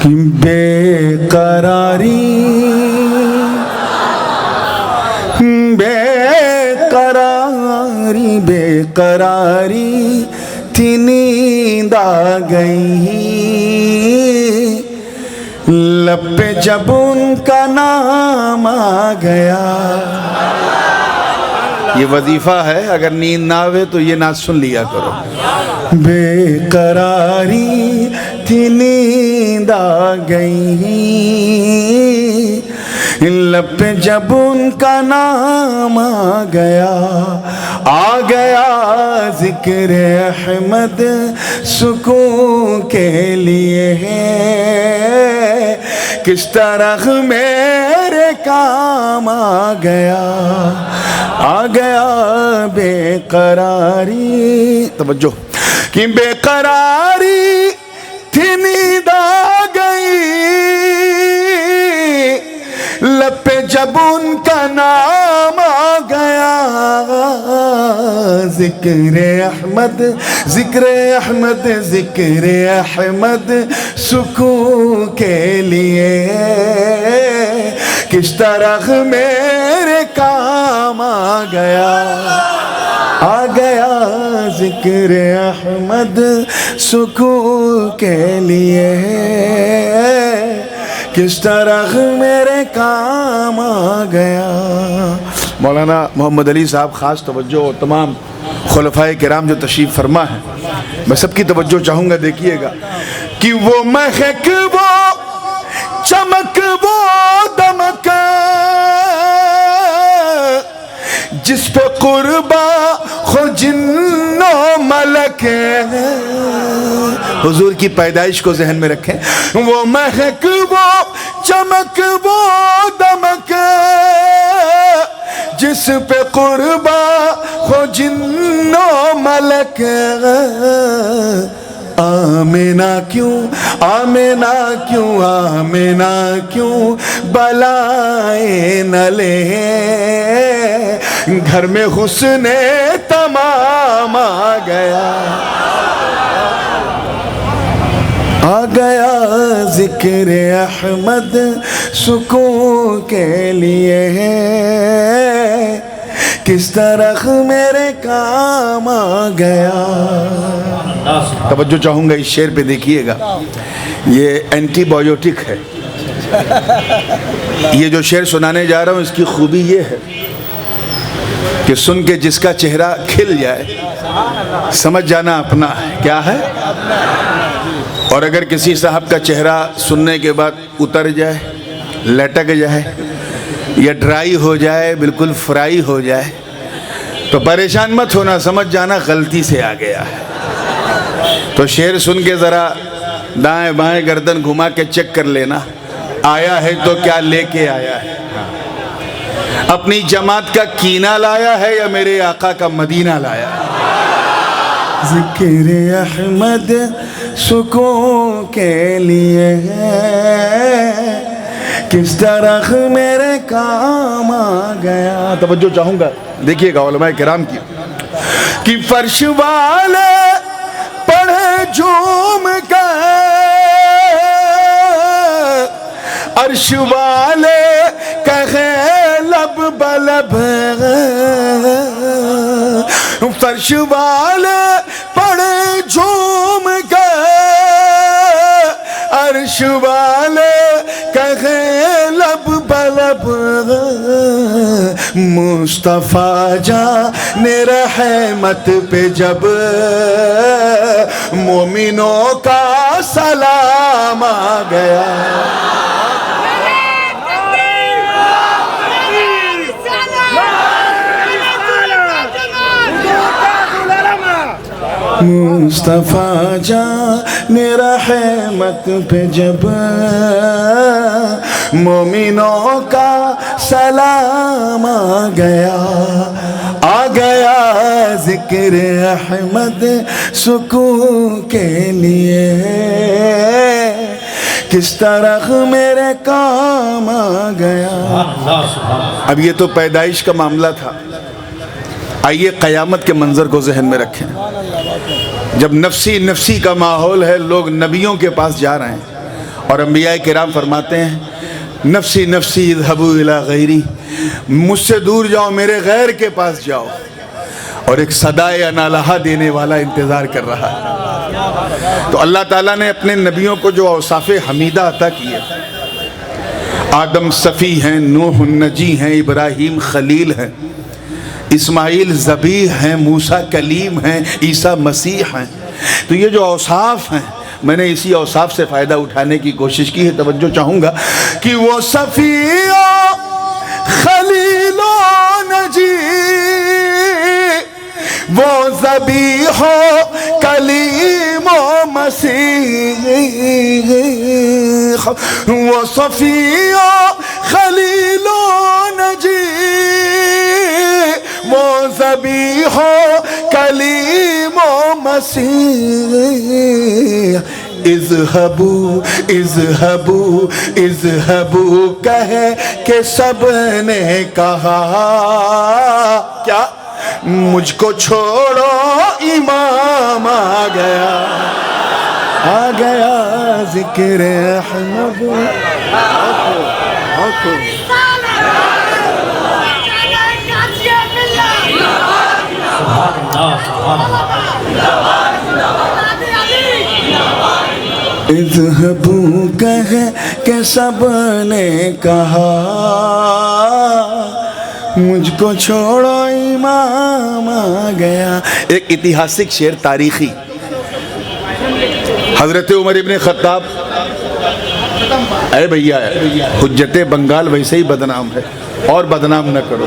بے قراری بے قراری تھی نیند آ گئی لب پہ جب ان کا نام آ گیا. یہ وظیفہ ہے، اگر نیند نہ آوے تو یہ نعت سن لیا کرو. بے قراری تھی نیند آ گئی لب پہ جب ان کا نام آ گیا ذکر احمد سکون کے لیے ہے کس طرح میرے کام آ گیا بے قراری. توجہ کہ بے قراری تھی نیند آ گئی لب پہ جب ان کا نام آ گیا ذکر احمد ذکر احمد ذکر احمد سکون کے لیے کس طرح میرے کام آ گیا ذکر احمد سکون کے لیے کس طرح میرے کام آ گیا. مولانا محمد علی صاحب خاص توجہ اور تمام خلفائے کرام جو تشریف فرما ہے میں سب کی توجہ چاہوں گا. دیکھیے گا کہ وہ مہک وہ چمک وہ دمک جس پہ قربا خو جن و ملک حضور کی پیدائش کو ذہن میں رکھیں. وہ مہک وہ چمک وہ دمک جس پہ قربا خو جن و ملک آمینہ کیوں آمینہ کیوں آمینہ کیوں بلائیں نہ لے گھر میں حسن تمام آ گیا ذکر احمد سکون کے لیے کس طرح میرے کام آ گیا. توجہ چاہوں گا اس شعر پہ. دیکھیے گا یہ اینٹی بایوٹک ہے. یہ جو شعر سنانے جا رہا ہوں اس کی خوبی یہ ہے کہ سن کے جس کا چہرہ کھل جائے سمجھ جانا اپنا ہے. کیا ہے؟ اور اگر کسی صاحب کا چہرہ سننے کے بعد اتر جائے لٹک جائے یا ڈرائی ہو جائے بالکل فرائی ہو جائے تو پریشان مت ہونا، سمجھ جانا غلطی سے آ گیا ہے. تو شعر سن کے ذرا دائیں بائیں گردن گھما کے چیک کر لینا آیا ہے تو کیا لے کے آیا ہے. اپنی جماعت کا کینہ لایا ہے یا میرے آقا کا مدینہ لایا ہے. ذکر احمد سکون کے لیے کس طرح میرے کام آ گیا. توجہ چاہوں گا. دیکھیے گا علماء کرام کی کہ فرش والے پڑھے جھوم گئے عرش والے کہے لب بلب فرش والے پڑھے جھوم گئے عرش والے کہے لب بلب مصطفیٰ جان رحمت پہ جب مومنوں کا سلام آ گیا. مصطفیٰ جان رحمت پہ جب مومنوں کا سلام آ گیا ذکر احمد سکون کے لیے کس طرح میرے کام آ گیا. اب یہ تو پیدائش کا معاملہ تھا. آئیے قیامت کے منظر کو ذہن میں رکھیں. جب نفسی کا ماحول ہے، لوگ نبیوں کے پاس جا رہے ہیں اور انبیاء کرام فرماتے ہیں نفسی نفسی اذهبوا الی غیری، مجھ سے دور جاؤ، میرے غیر کے پاس جاؤ، اور ایک صدائے انالہا دینے والا انتظار کر رہا ہے۔ تو اللہ تعالیٰ نے اپنے نبیوں کو جو اوصاف حمیدہ عطا کیے، آدم صفی ہیں، نوح نجی ہیں، ابراہیم خلیل ہیں، اسماعیل ذبیح ہیں، موسیٰ کلیم ہیں، عیسیٰ مسیح ہیں، تو یہ جو اوصاف ہیں میں نے اسی اوصاف سے فائدہ اٹھانے کی کوشش کی ہے۔ توجہ چاہوں گا کہ وہ صفی و خلیل و نجی، وہ ذبیح و کلیم و مسیح، وہ صفی و خلیل و نجی، وہ ذبیح و کلیم و مسیح، اذهبوا اذهبوا اذهبوا کہہ کہ سب نے کہا، کیا مجھ کو چھوڑو امام آ گیا ذکر احمد۔ اذهبوا کہہ کہ سب نے کہا، مجھ کو چھوڑو امام آ گیا۔ ایک اتہاسک شعر تاریخی، حضرت عمر ابن خطاب، اے بھیا حجت بنگال ویسے ہی بدنام ہے اور بدنام نہ کرو،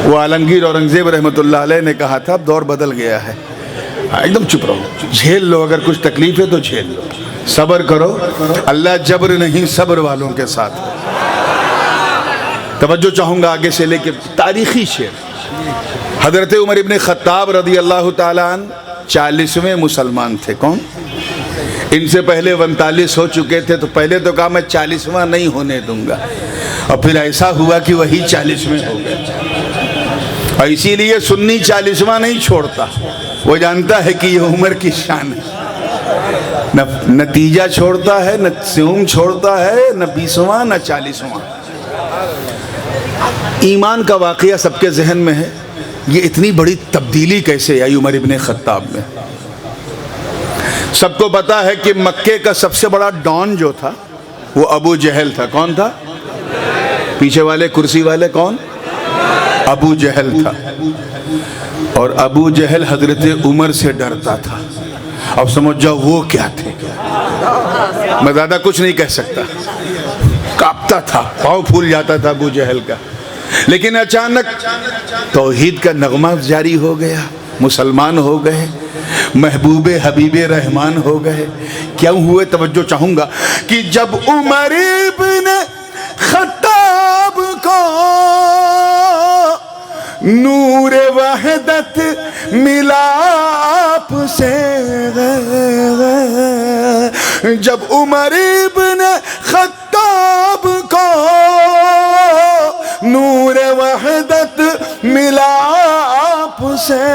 وہ عالمگیر اورنگزیب رحمۃ اللہ علیہ نے کہا تھا اب دور بدل گیا ہے، ایک دم چپ رہو، جھیل لو، اگر کچھ تکلیف ہے تو جھیل لو، صبر کرو، اللہ جبر نہیں صبر والوں کے ساتھ۔ توجہ چاہوں گا آگے سے لے کے تاریخی شعر، حضرت عمر ابن خطاب رضی اللہ تعالیٰ عنہ 40ویں مسلمان تھے۔ کون؟ ان سے پہلے 39 ہو چکے تھے، تو پہلے تو کہا میں 40واں نہیں ہونے دوں گا، اور پھر ایسا ہوا کہ وہی 40ویں ہو گئے، اور اسی لیے سنی 40واں نہیں چھوڑتا، وہ جانتا ہے کہ یہ عمر کی شان ہے، نہ نتیجہ چھوڑتا ہے، نہ سیوم چھوڑتا ہے، نہ 20واں نہ 40واں۔ ایمان کا واقعہ سب کے ذہن میں ہے، یہ اتنی بڑی تبدیلی کیسے آئی عمر ابن خطاب میں؟ سب کو پتا ہے کہ مکے کا سب سے بڑا ڈان جو تھا وہ ابو جہل تھا۔ کون تھا؟ پیچھے والے کرسی والے کون؟ ابو جہل تھا، اور ابو جہل حضرت عمر سے ڈرتا تھا۔ اب سمجھ جاؤ وہ کیا تھے، میں زیادہ کچھ نہیں کہہ سکتا، کانپتا تھا، پاؤں پھول جاتا تھا ابو جہل کا، لیکن اچانک توحید کا نغمہ جاری ہو گیا، مسلمان ہو گئے، محبوب حبیب رحمان ہو گئے۔ کیوں ہوئے؟ توجہ چاہوں گا کہ جب عمر ابن خطاب کو نور وحدت ملا آپ سے، جب عمر ابن خطاب کو نور وحدت ملا آپ سے،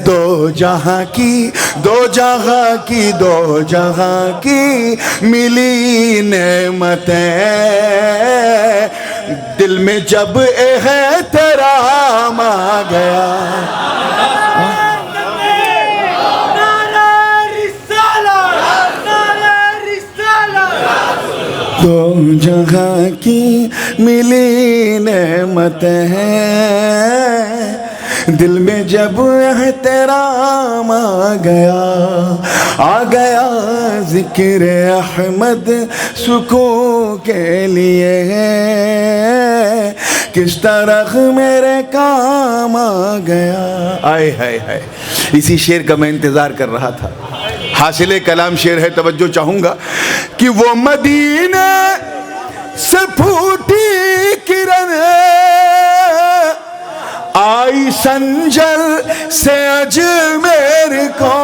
دو جہاں کی ملی نعمتیں، دل میں جب احترام آ گیا، دو جہاں کی ملی نعمتیں ہیں، دل میں جب احترام آ گیا ذکر احمد سکون کے لیے، کس طرح میرے کام آ گیا۔ آئے ہائے ہائے، اسی شعر کا میں انتظار کر رہا تھا، حاصل کلام شعر ہے۔ توجہ چاہوں گا کہ وہ مدینے سے پھوٹی کرن آئی سنجل سے اجمیر کو،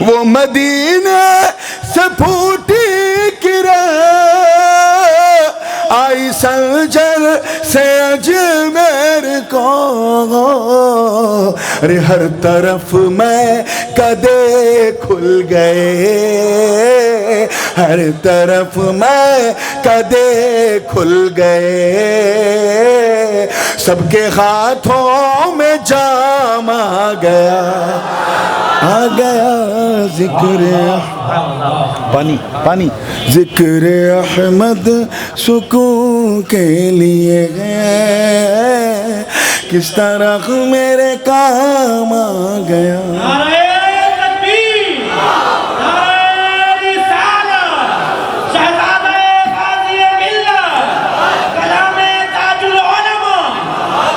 وہ مدینے سے پھوٹی کرن آئی سنجل سے اجمیر کو، کو ارے ہر طرف میں کدے کھل گئے ہر طرف میں کدے کھل گئے سب کے ہاتھوں میں جام آ گیا ذکر پانی پانی ذکر احمد سکون کے لیے ہے کس طرح میرے کام آ گیا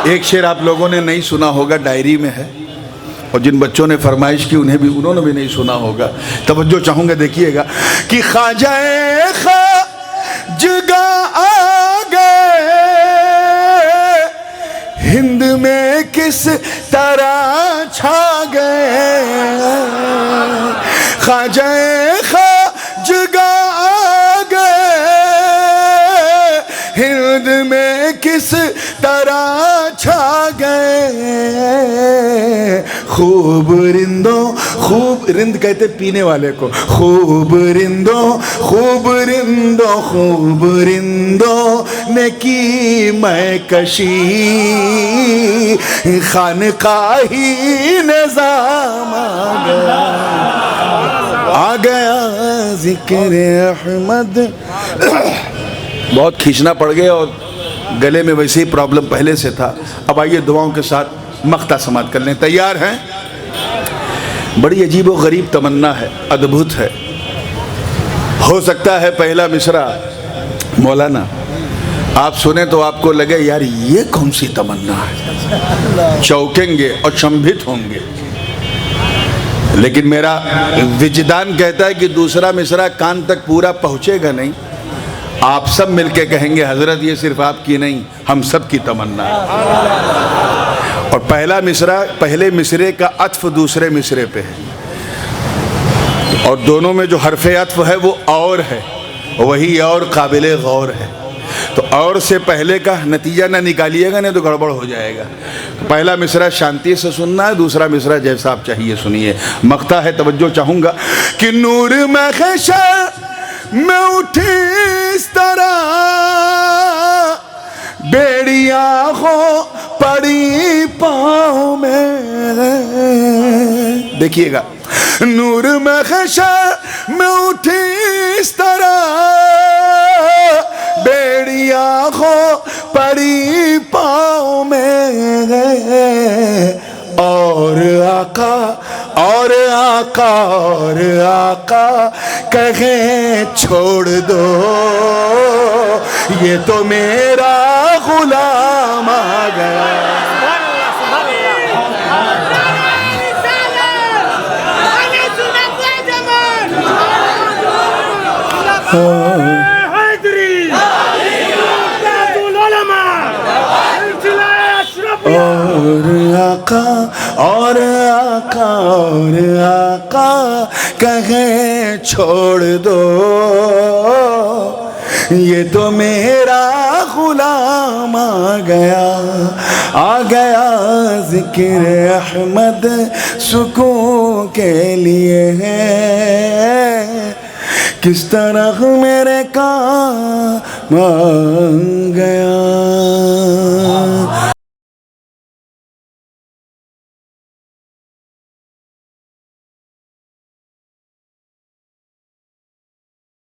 ایک شعر آپ لوگوں نے نہیں سنا ہوگا ڈائری میں ہے اور جن بچوں نے فرمائش کی انہوں نے بھی نہیں سنا ہوگا توجہ چاہوں گا دیکھیے گا کہ خواجہ خواجگاں آ گئے ہند میں کس طرح چھا گئے خواجہ خواجگاں آ گئے ہند میں کس طرح چھا گئے خوب رندوں خوب رند کہتے پینے والے کو خوب رندوں نے کی میں کشی خانقاہی نظام آ گیا ذکر احمد بہت کھینچنا پڑ گیا اور گلے میں ویسے ہی پرابلم پہلے سے تھا اب آئیے دعاؤں کے ساتھ مقطع سماعت کر لیں تیار ہیں بڑی عجیب و غریب تمنا ہے ادبھت ہے ہو سکتا ہے پہلا مصرع مولانا آپ سنیں تو آپ کو لگے یار یہ کون سی تمنا ہے چوکیں گے اور چنبھت ہوں گے لیکن میرا وجدان کہتا ہے کہ دوسرا مصرع کان تک پورا پہنچے گا نہیں آپ سب مل کے کہیں گے حضرت یہ صرف آپ کی نہیں ہم سب کی تمنا ہے اور پہلا مصرع پہلے مصرے کا عطف دوسرے مصرے پہ ہے اور دونوں میں جو حرف عطف ہے وہ اور ہے وہی اور قابل غور ہے تو اور سے پہلے کا نتیجہ نہ نکالیے گا نہیں تو گڑبڑ ہو جائے گا پہلا مصرع شانتی سے سننا ہے دوسرا مصرع جیسا آپ چاہیے سنیے مقطع ہے توجہ چاہوں گا کہ نور محشر میں اٹھی اس طرح بیڑیاں ہو پڑی پاؤں میں دیکھیے گا نور محشر میں اٹھی اس طرح بیڑیاں ہو پڑی پاؤں میں اور آقا کہیں چھوڑ دو یہ تو میرا غلام آ گیا اور آقا کہیں چھوڑ دو یہ تو میرا غلام آ گیا ذکر احمد سکون کے لیے ہے کس طرح میرے کام آ گیا